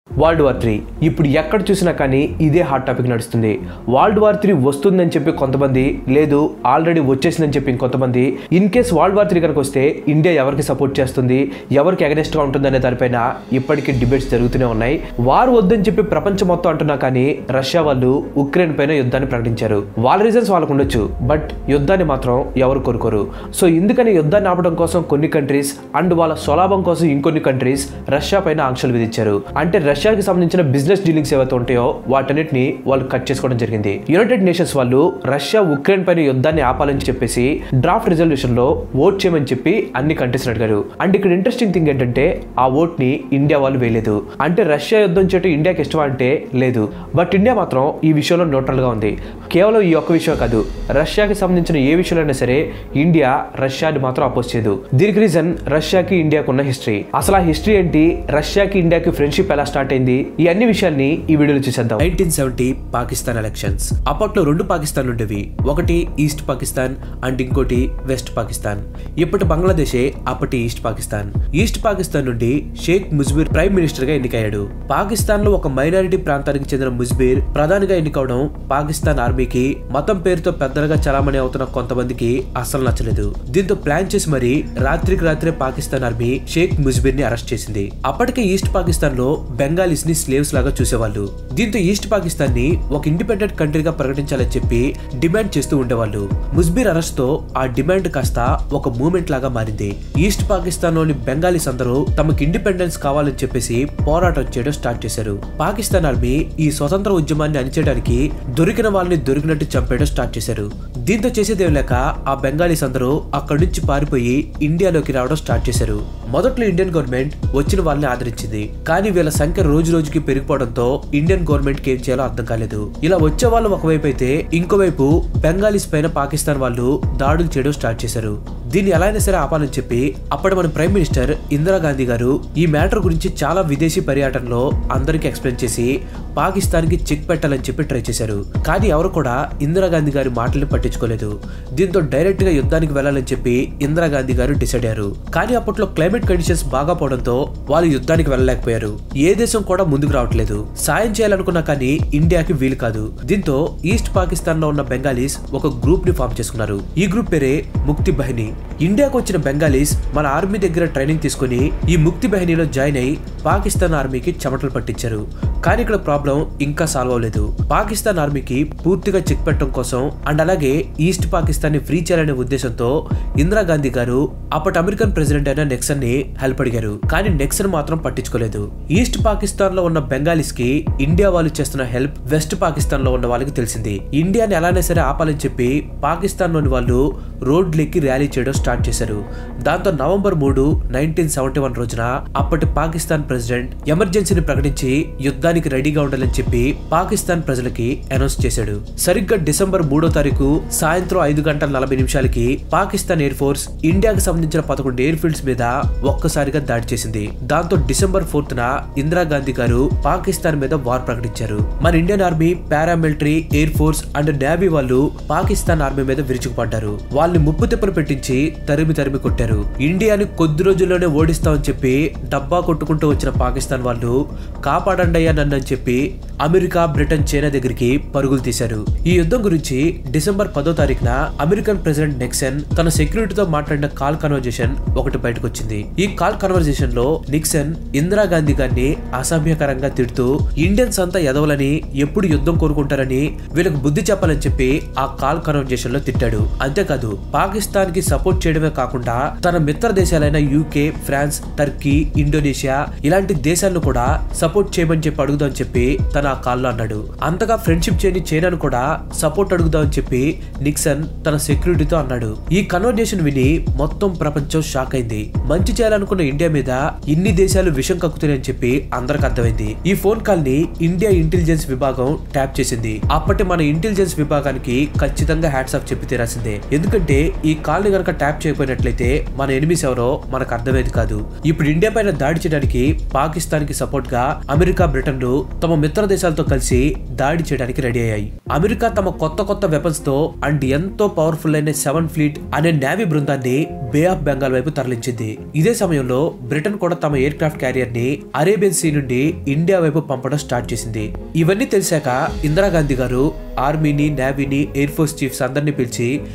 World war 3 ఇప్పుడు ఎక్కడ చూసినా కానీ ఇదే హాట్ టాపిక్ నడుస్తుంది. వరల్డ్ వార్ 3 వస్తుందని చెప్పి కొంతమంది, లేదు ఆల్రెడీ వచ్చేసిందని చెప్పి ఇంకొంతమంది. ఇన్ కేస్ వరల్డ్ వార్ 3 కనుక వస్తే ఇండియా ఎవరికి సపోర్ట్ చేస్తుంది, ఎవరికి అగెనిస్ట్ గా ఉంటుంది అనే దానిపైన ఇప్పటికీ డిబేట్స్ జరుగుతూనే ఉన్నాయి. వార్ వద్దని చెప్పి ప్రపంచం మొత్తం అంటున్నా కానీ రష్యా వాళ్ళు ఉక్రెయిన్ పైన యుద్ధాన్ని ప్రకటించారు. వాళ్ళ రీజన్స్ వాళ్ళకు ఉండొచ్చు, బట్ యుద్ధాన్ని మాత్రం ఎవరు కోరుకోరు. సో ఇందుకని యుద్ధాన్ని ఆపడం కోసం కొన్ని కంట్రీస్ అండ్ వాళ్ళ స్వలాభం కోసం ఇంకొన్ని కంట్రీస్ రష్యా పైన ఆంక్షలు విధించారు. అంటే రష్యాకి సంబంధించిన బిజినెస్ డీలింగ్స్ ఏవైతే ఉంటాయో వాటన్నిటిని వాళ్ళు కట్ చేసుకోవడం జరిగింది. యునైటెడ్ నేషన్స్ వాళ్ళు రష్యా ఉక్రెయిన్ పైన యుద్ధాన్ని ఆపాలని చెప్పేసి డ్రాఫ్ట్ రిజల్యూషన్ లో ఓట్ చేయమని చెప్పి అన్ని కంట్రీస్ అడిగారు. అండ్ ఇక్కడ ఇంట్రెస్టింగ్ థింగ్ ఏంటంటే ఆ ఓట్ ని ఇండియా వాళ్ళు వేయలేదు. అంటే రష్యా యుద్ధం చేయడం ఇండియాకి ఇష్టమా అంటే లేదు, బట్ ఇండియా మాత్రం ఈ విషయంలో న్యూట్రల్ గా ఉంది. కేవలం ఈ ఒక్క విషయం కాదు, రష్యాకి సంబంధించిన ఏ విషయంలో సరే ఇండియా రష్యాని మాత్రం అపోజ్ చేయదు. దీనికి రీజన్ రష్యాకి ఇండియాకు ఉన్న హిస్టరీ. అసలు ఆ హిస్టరీ ఏంటి, రష్యాకి ఇండియాకి ఫ్రెండ్షిప్ ఎలా స్టార్ట్ అయింది, ఈ అన్ని విషయాన్ని ఈ వీడియోలో చూసేద్దాం. 1970 పాకిస్తాన్ ఎలక్షన్స్. అప్పట్లో రెండు పాకిస్తాన్ ఉండేవి, ఒకటి ఈస్ట్ పాకిస్తాన్ అండ్ ఇంకోటి వెస్ట్ పాకిస్తాన్. ఇప్పటి బంగ్లాదేశే అప్పటి ఈస్ట్ పాకిస్తాన్. ఈస్ట్ పాకిస్తాన్ నుండి షేక్ ముజిబుర్ ప్రైమ్ మినిస్టర్ గా ఎన్నికయ్యాడు. పాకిస్తాన్ లో ఒక మైనారిటీ ప్రాంతానికి చెందిన ముజిబుర్ ప్రధానిగా ఎన్నికవడం పాకిస్తాన్ ఆర్మీకి, మతం పేరుతో పెద్దలుగా చలామణి అవుతున్న కొంతమందికి అస్సలు నచ్చలేదు. దీంతో ప్లాన్ చేసి మరి రాత్రికి రాత్రే పాకిస్తాన్ ఆర్మీ షేక్ ముజిబుర్ ని అరెస్ట్ చేసింది. అప్పటికే ఈస్ట్ పాకిస్తాన్ లో బెంగాలీస్ ని స్లేవ్స్ లాగా చూసేవాళ్ళు. దీంతో ఈస్ట్ పాకిస్తాన్ ని ఒక ఇండిపెండెంట్ కంట్రీగా ప్రకటించాలని చెప్పి డిమాండ్ చేస్తూ ఉండేవాళ్ళు. ముజిబుర్ అరెస్ట్ తో ఆ డిమాండ్ కాస్త ఒక మూవ్మెంట్ లాగా మారింది. ఈస్ట్ పాకిస్తాన్ లోని బెంగాలీస్ అందరూ తమకు ఇండిపెండెన్స్ కావాలని చెప్పేసి పోరాటం చేయడం స్టార్ట్ చేశారు. పాకిస్తాన్ ఆర్మీ ఈ స్వతంత్ర ఉద్యమాన్ని అణిచేయడానికి దొరికిన వాళ్ళని దొరికినట్టు చంపేయడం స్టార్ట్ చేశారు. దీంతో చేసేదేం లేక ఆ బెంగాలీస్ అందరూ అక్కడి నుంచి పారిపోయి ఇండియాలోకి రావడం స్టార్ట్ చేశారు. మొదట్లో ఇండియన్ గవర్నమెంట్ వచ్చిన వాళ్ళని ఆదరించింది, కానీ వీళ్ళ సంఖ్య రోజు రోజుకి పెరిగిపోవడంతో ఇండియన్ గవర్నమెంట్ కి ఏం చేయాలో అర్థం కాలేదు. ఇలా వచ్చే వాళ్ళు ఒకవైపు అయితే ఇంకోవైపు బెంగాలీస్ పైన పాకిస్తాన్ వాళ్ళు దాడులు చేయడం స్టార్ట్ చేశారు. దీన్ని ఎలా అయినా సరే ఆపాలని చెప్పి అప్పటి మన ప్రైమ్ మినిస్టర్ ఇందిరాగాంధీ గారు ఈ మ్యాటర్ గురించి చాలా విదేశీ పర్యటనలో అందరికి ఎక్స్ప్లెయిన్ చేసి పాకిస్తాన్ కి చెక్ పెట్టాలని చెప్పి ట్రై చేశారు. కానీ ఎవరు కూడా ఇందిరాగాంధీ గారి మాటల్ని పట్టించుకోలేదు. దీంతో డైరెక్ట్ గా యుద్ధానికి వెళ్లాలని చెప్పి ఇందిరాగాంధీ గారు డిసైడ్ అయ్యారు. కానీ అప్పట్లో క్లైమేట్ కండిషన్స్ బాగా పోవడంతో వాళ్ళు యుద్ధానికి వెళ్ళలేకపోయారు. ఏ దేశం కూడా ముందుకు రావట్లేదు. సాయం చేయాలనుకున్నా కానీ ఇండియాకి వీలు కాదు. దీంతో ఈస్ట్ పాకిస్తాన్ లో ఉన్న బెంగాలీస్ ఒక గ్రూప్ ని ఫామ్ చేసుకున్నారు. ఈ గ్రూప్ పేరే ముక్తి బహిని. ఇండియాకు వచ్చిన బెంగాలీస్ మన ఆర్మీ దగ్గర ట్రైనింగ్ తీసుకుని ఈ ముక్తి బహినీలో జాయిన్ అయి పాకిస్తాన్ ఆర్మీకి చెమటలు పట్టించారు. కానీ ఇక్కడ ప్రాబ్లం ఇంకా సాల్వ్ అవ్వలేదు. పాకిస్తాన్ ఆర్మీకి పూర్తిగా చెక్ పెట్టడం కోసం అండ్ అలాగే ఈస్ట్ పాకిస్తాన్ ని ఫ్రీ చేయాలనే ఉద్దేశంతో ఇందిరాగాంధీ గారు అప్పటి అమెరికన్ ప్రెసిడెంట్ అయిన నెక్సన్ ని హెల్ప్ అడిగారు. కానీ నెక్సన్ మాత్రం పట్టించుకోలేదు. ఈస్ట్ పాకిస్తాన్ లో ఉన్న బెంగాలీస్ కి ఇండియా వాళ్ళు చేస్తున్న హెల్ప్ వెస్ట్ పాకిస్తాన్ లో ఉన్న వాళ్ళకి తెలిసింది. ఇండియాని ఎలానే సరే ఆపాలని చెప్పి పాకిస్తాన్ లోని వాళ్ళు రోడ్లెక్కి ర్యాలీ చేయడం స్టార్ట్ చేశారు. దాంతో నవంబర్ 3, 1971 రోజున అప్పటి పాకిస్తాన్ ప్రెసిడెంట్ ఎమర్జెన్సీని ప్రకటించి యుద్ధానికి రెడీగా ఉండాలని చెప్పి పాకిస్తాన్ ప్రజలకి అనౌన్స్ చేశాడు. సరిగ్గా డిసెంబర్ 3వ తారీఖు సాయంత్రం 5:40 పాకిస్తాన్ ఎయిర్ ఫోర్స్ ఇండియాకి సంబంధించిన 11 ఎయిర్ ఫీల్డ్స్ మీద ఒక్కసారిగా దాడి చేసింది. దాంతో డిసెంబర్ 4న ఇందిరాగాంధీ గారు పాకిస్తాన్ మీద వార్ ప్రకటించారు. మన Indian army, paramilitary, air force and navy వాళ్ళు పాకిస్తాన్ ఆర్మీ మీద విరుచుకుపడ్డారు. వాళ్ళని ముప్పు తిప్పలు పెట్టించి తరిమి కొట్టారు. ఇండియాని కొద్ది రోజుల్లోనే ఓడిస్తామని చెప్పి డబ్బా కొట్టుకుంటూ వచ్చిన పాకిస్తాన్ వాళ్ళు కాపాడండి అయ్యా నన్ను అని చెప్పి అమెరికా, బ్రిటన్, చైనా దగ్గరికి పరుగులు తీశారు. ఈ యుద్ధం గురించి డిసెంబర్ 10వ తారీఖున అమెరికన్ ప్రెసిడెంట్ నిక్సన్ తన సెక్యూరిటీతో మాట్లాడిన కాల్ కన్వర్జేషన్ ఒకటి బయటకు వచ్చింది. ఈ కాల్ కన్వర్జేషన్ లో నిక్సన్ ఇందిరాగాంధీ గారిని అసభ్యకరంగా తిడుతూ ఇండియన్స్ అంతా ఎదవలని, ఎప్పుడు యుద్ధం కోరుకుంటారని, వీళ్ళకి బుద్ధి చెప్పాలని చెప్పి ఆ కాల్ కన్వర్జేషన్ లో తిట్టాడు. అంతేకాదు పాకిస్తాన్ కి సపోర్ట్ చేయడమే కాకుండా తన మిత్ర దేశాలైన యూకే, ఫ్రాన్స్, టర్కీ, ఇండోనేషియా ఇలాంటి దేశాలను కూడా సపోర్ట్ చేయమని చెప్పి అడుగుదామని చెప్పి తన ఆ కాల్లో అన్నాడు. అంతగా ఫ్రెండ్షిప్ చేయని చైనాను కూడా సపోర్ట్ అడుగుదామని చెప్పి నిక్సన్ తన సెక్యూరిటీతో అన్నాడు. ఈ కన్వర్జేషన్ విని మొత్తం ప్రపంచం షాక్ అయింది. మంచి చేయాలనుకున్న ఇండియా మీద ఇన్ని దేశాలు విషం కక్కుతున్నాయని చెప్పి అందరికి అర్థమైంది. ఈ ఫోన్ కాల్ ని ఇండియా ఇంటెలిజెన్స్ విభాగం ట్యాప్ చేసింది. అప్పటి మన ఇంటెలిజెన్స్ విభాగానికి ఖచ్చితంగా హ్యాట్స్ ఆఫ్ చెప్పి తీరాల్సిందే. ఎందుకంటే ఈ కాల్ ని గనక ట్యాప్ చేయకపోయినట్లయితే మన ఎనిమిస్ ఎవరో మనకు అర్థమేది కాదు. ఇప్పుడు ఇండియా పైన దాడి చేయడానికి పాకిస్తాన్ కి సపోర్ట్ గా అమెరికా, బ్రిటన్లు తమ మిత్ర దేశాలతో కలిసి దాడి చేయడానికి రెడీ అయ్యాయి. అమెరికా తమ కొత్త వెపన్స్ తో అండ్ ఎంతో పవర్ఫుల్ అయిన 7th ఫ్లీట్ అనే నేవీ బృందాన్ని బే ఆఫ్ బెంగాల్ వైపు తరలించింది. ఇదే సమయంలో బ్రిటన్ కూడా తమ ఎయిర్ క్రాఫ్ట్ క్యారియర్ ని అరేబియన్ సీ నుండి ఇండియా వైపు పంపడం స్టార్ట్ చేసింది. ఇవన్నీ తెలిసాక ఇందిరాగాంధీ గారు ఆర్మీని, నేవీని, ఎయిర్ ఫోర్స్ చీఫ్స్ అందరినీ పిలిచి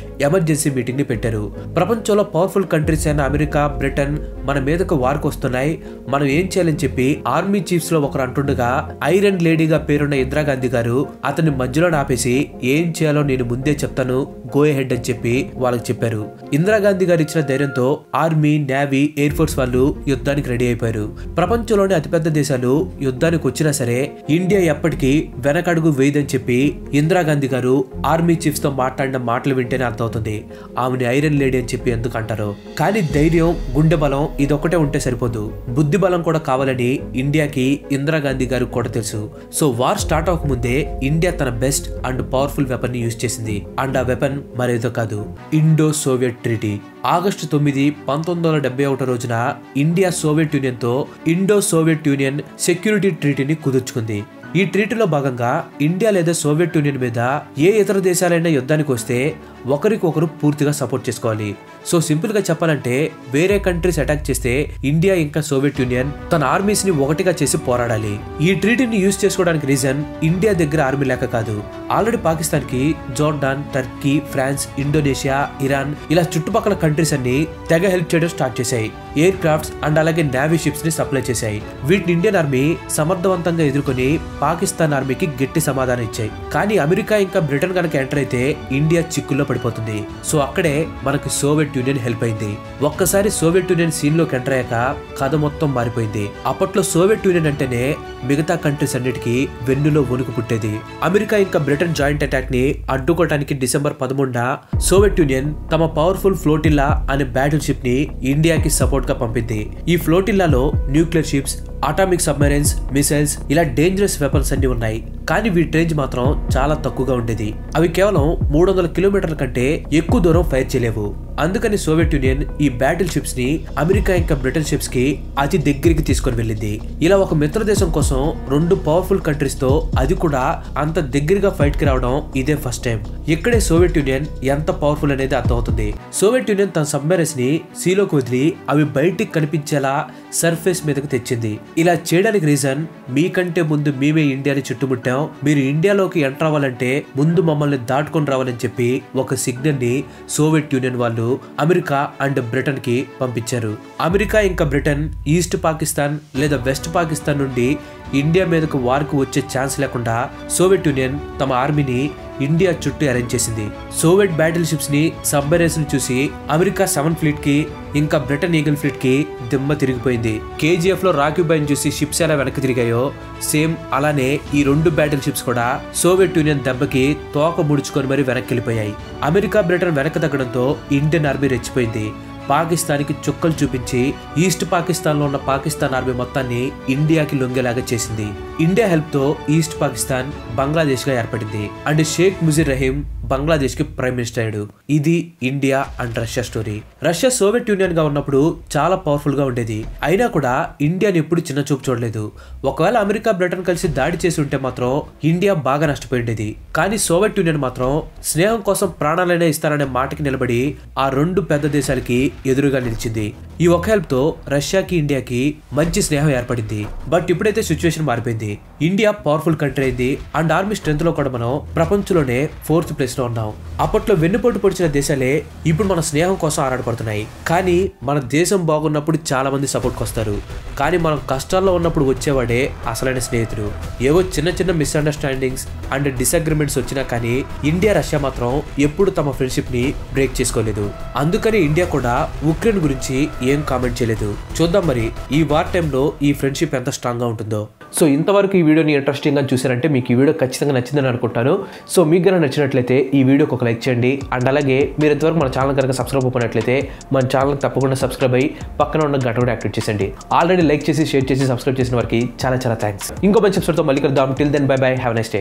ఎమర్జెన్సీ మీటింగ్ ని పెట్టారు. ప్రపంచంలో పవర్ఫుల్ కంట్రీస్ అయిన అమెరికా, బ్రిటన్ మన మీదకు వార్కు వస్తున్నాయి, మనం ఏం చేయాలని చెప్పి ఆర్మీ చీఫ్స్ లో ఒకరు అంటుండగా ఐరన్ లేడీగా పేరున్న ఇందిరాగాంధీ గారు అతన్ని మధ్యలో ఆపేసి ఏం చేయాలో నేను ముందే చెప్తాను, గో హెడ్ అని చెప్పి వాళ్ళకి చెప్పారు. ఇందిరాగాంధీ గారు ఇచ్చిన ధైర్యంతో ఆర్మీ, నేవీ, ఎయిర్ ఫోర్స్ వాళ్ళు యుద్ధానికి రెడీ అయిపోయారు. ప్రపంచంలోని అతిపెద్ద దేశాలు యుద్ధానికి వచ్చినా సరే ఇండియా ఎప్పటికీ వెనకడుగు వేయదని చెప్పి ఇందిరాగాంధీ గారు ఆర్మీ చీఫ్స్ తో మాట్లాడిన మాటలు వింటేనే అర్థమవుతుంది ఆమెని ఐరన్ లేడీ అని చెప్పి ఎందుకు అంటారు. కానీ ధైర్యం, గుండె బలం ఇదొక్కటే ఉంటే సరిపోదు, బుద్ధి బలం కూడా కావాలని ఇండియాకి ఇందిరాగాంధీ గారు కూడా తెలుసు. సో వార్ స్టార్ట్ అవ్వకముందే ఇండియా తన బెస్ట్ అండ్ పవర్ఫుల్ వెపన్ ని యూజ్ చేసింది. అండ్ ఆ వెపన్ మరేదో కాదు, ఇండో సోవియట్ ట్రీటీ. ఆగస్టు 9, 1971 రోజున ఇండియా సోవియట్ యూనియన్ తో ఇండో సోవియట్ యూనియన్ సెక్యూరిటీ ట్రీటీని కుదుర్చుకుంది. ఈ ట్రీటీలో భాగంగా ఇండియా లేదా సోవియట్ యూనియన్ మీద ఏ ఇతర దేశాలైనా యుద్ధానికి వస్తే ఒకరికొకరు పూర్తిగా సపోర్ట్ చేసుకోవాలి. సో సింపుల్ గా చెప్పాలంటే వేరే కంట్రీస్ అటాక్ చేస్తే ఇండియా ఇంకా సోవియట్ యూనియన్ తన ఆర్మీస్ ని ఒకటిగా చేసి పోరాడాలి. ఈ ట్రీటీని యూజ్ చేసుకోవడానికి రీజన్ ఇండియా దగ్గర ఆర్మీ లేక కాదు, ఆల్రెడీ పాకిస్తాన్ కి Jordan, Turkey, France, Indonesia, Iran ఇలా చుట్టుపక్కల కంట్రీస్ అన్ని తెగ హెల్ప్ చేయడం స్టార్ట్ చేశాయి. ఎయిర్ క్రాఫ్ట్స్ అండ్ అలాగే నేవీ షిప్స్ ని సప్లై చేశాయి. వీటిని ఇండియన్ ఆర్మీ సమర్థవంతంగా ఎదుర్కొని పాకిస్తాన్ ఆర్మీకి గట్టి సమాధానం ఇచ్చాయి. కానీ అమెరికా ఇంకా బ్రిటన్ కనుక ఎంటర్ అయితే ఇండియా చిక్కుల్లో పడిపోతుంది. సో అక్కడే మనకి సోవియట్ యూనియన్ హెల్ప్ అయింది. ఒక్కసారి సోవియట్ యూనియన్ సీన్ లోకి ఎంటర్ అయ్యాక కథ మొత్తం మారిపోయింది. అప్పట్లో సోవియట్ యూనియన్ అంటేనే మిగతా కంట్రీస్ అన్నిటికీ వెన్నులో వణుకు పుట్టేది. అమెరికా ఇంకా బ్రిటన్ జాయింట్ అటాక్ ని అడ్డుకోవడానికి డిసెంబర్ 13న సోవియట్ యూనియన్ తమ పవర్ఫుల్ ఫ్లోటిల్లా అనే బ్యాటిల్ షిప్ ని ఇండియాకి సపోర్ట్ గా పంపింది. ఈ ఫ్లోటిల్లాలో nuclear ships, atomic submarines, missiles ఇలా డేంజరస్ వెపన్స్ అన్ని ఉన్నాయి. కానీ వీటి రేంజ్ మాత్రం చాలా తక్కువగా ఉండేది. అవి కేవలం 300 కిలోమీటర్ల కంటే ఎక్కువ దూరం ఫైర్ చేయలేవు. అందుకని సోవియట్ యూనియన్ ఈ బ్యాటిల్ షిప్స్ ని అమెరికా ఇంకా బ్రిటన్ షిప్స్ కి అతి దగ్గరికి తీసుకొని వెళ్ళింది. ఇలా ఒక మిత్ర దేశం కోసం రెండు పవర్ఫుల్ కంట్రీస్ తో, అది కూడా అంత దగ్గరగా ఫైట్ కి రావడం ఇదే ఫస్ట్ టైం. ఇక్కడే సోవియట్ యూనియన్ ఎంత పవర్ఫుల్ అనేది అర్థమవుతుంది. సోవియట్ యూనియన్ తన సబ్మెరైన్స్ ని సీలోకి వదిలి అవి బయటికి కనిపించేలా సర్ఫేస్ మీదకి తెచ్చింది. ఇలా చేయడానికి రీజన్ మీకంటే ముందు మేమే ఇండియాని చుట్టుముట్టాం, మీరు ఇండియాలోకి ఎంటర్ అవ్వాలంటే ముందు మమ్మల్ని దాటుకొని రావాలని చెప్పి ఒక సిగ్నల్ ని సోవియట్ యూనియన్ వాళ్ళు అమెరికా అండ్ బ్రిటన్ కి పంపించారు. అమెరికా ఇంకా బ్రిటన్ ఈస్ట్ పాకిస్తాన్ లేదా వెస్ట్ పాకిస్తాన్ నుండి ఇండియా మీదకు వార్కు వచ్చే ఛాన్స్ లేకుండా సోవియట్ యూనియన్ తమ ఆర్మీని ఇండియా చుట్టూ అరేంజ్ చేసింది. సోవియట్ బ్యాటిల్ షిప్స్ ని, సబ్మెరైన్స్ ని చూసి అమెరికా 7 ఫ్లీట్ కి ఇంకా బ్రిటన్ ఈగల్ ఫ్లీట్ కి దిమ్మ తిరిగిపోయింది. కేజీఎఫ్ లో రాకీ బాయ్ని చూసి షిప్స్ ఎలా వెనక్కి తిరిగాయో సేమ్ అలానే ఈ రెండు బ్యాటిల్ షిప్స్ కూడా సోవియట్ యూనియన్ దెబ్బకి తోక ముడుచుకొని మరి వెనక్కి వెళ్ళిపోయాయి. అమెరికా, బ్రిటన్ వెనక్కి తగ్గడంతో ఇండియన్ ఆర్మీ రెచ్చిపోయింది. పాకిస్తాన్కి చుక్కలు చూపించి ఈస్ట్ పాకిస్తాన్ లో ఉన్న పాకిస్తాన్ ఆర్మీ మొత్తాన్ని ఇండియాకి లొంగేలాగా చేసింది. ఇండియా హెల్ప్ తో ఈస్ట్ పాకిస్తాన్ బంగ్లాదేశ్ గా ఏర్పడింది. అండ్ షేక్ ముజిర్ రహీం బంగ్లాదేశ్ కి ప్రైమ్ మినిస్టర్ అయ్యాడు. ఇది India and Russia story. Russia Soviet union గా ఉన్నప్పుడు చాలా పవర్ఫుల్ గా ఉండేది. అయినా కూడా ఇండియాని ఎప్పుడు చిన్న చూపు చూడలేదు. ఒకవేళ అమెరికా, బ్రిటన్ కలిసి దాడి చేసి ఉంటే మాత్రం ఇండియా బాగా నష్టపోయిండేది. కానీ సోవియట్ యూనియన్ మాత్రం స్నేహం కోసం ప్రాణాలైనా ఇస్తారనే మాటకి నిలబడి ఆ రెండు పెద్ద దేశాలకి ఎదురుగా నిలిచింది. ఈ ఒక హెల్ప్ తో రష్యాకి, ఇండియాకి మంచి స్నేహం ఏర్పడింది. బట్ ఇప్పుడైతే సిచ్యువేషన్ మారిపోయింది. ఇండియా పవర్ఫుల్ కంట్రీ అయింది అండ్ ఆర్మీ స్ట్రెంత్ లో కూడా మనం ప్రపంచంలోనే 4th ప్లేస్ లో ఉన్నాం. అప్పట్లో వెన్నుపోటు పొడిచిన దేశాలే ఇప్పుడు మన స్నేహం కోసం ఆరాటపడుతున్నాయి. కానీ మన దేశం బాగున్నప్పుడు చాలా మంది సపోర్ట్కి వస్తారు. కానీ మనం కష్టాల్లో ఉన్నప్పుడు వచ్చేవాడే అసలైన స్నేహితుడు. ఏవో చిన్న చిన్న మిస్అండర్స్టాండింగ్స్ అండ్ డిసగ్రిమెంట్స్ వచ్చినా కానీ ఇండియా, రష్యా మాత్రం ఎప్పుడు తమ ఫ్రెండ్షిప్ ని బ్రేక్ చేసుకోలేదు. అందుకని ఇండియా కూడా ఉక్రెయిన్ గురించి ఏం కామెంట్ చేయలేదు. చూద్దాం మరి ఈ వార్ టైంలో ఈ ఫ్రెండ్షిప్ ఎంత స్ట్రాంగ్ గా ఉంటుందో. సో ఇంతవరకు ఈ వీడియోని ఇంట్రెస్టింగ్ గా చూసారంటే మీకు ఈ వీడియో ఖచ్చితంగా నచ్చిందని అనుకుంటాను. సో మీకు కనుక నచ్చినట్లయితే ఈ వీడియోకి ఒక లైక్ చేయండి. అండ్ అలాగే మీరు ఇంతవరకు మన ఛానల్ కనుక సబ్స్క్రైబ్ అయినట్లయితే మన ఛానల్ తప్పకుండా సబ్స్క్రైబ్ అయ్యి పక్కన ఉన్న గంట కూడా యాక్టివేట్ చేయండి. ఆల్రెడీ లైక్ చేసి, షేర్ చేసి, సబ్స్క్రైబ్ చేసిన వారికి చాలా చాలా థ్యాంక్స్. ఇంకో మంచి ఎపిసోడ్తో మళ్ళీ కలుద్దాం. Till then bye bye, have a nice day.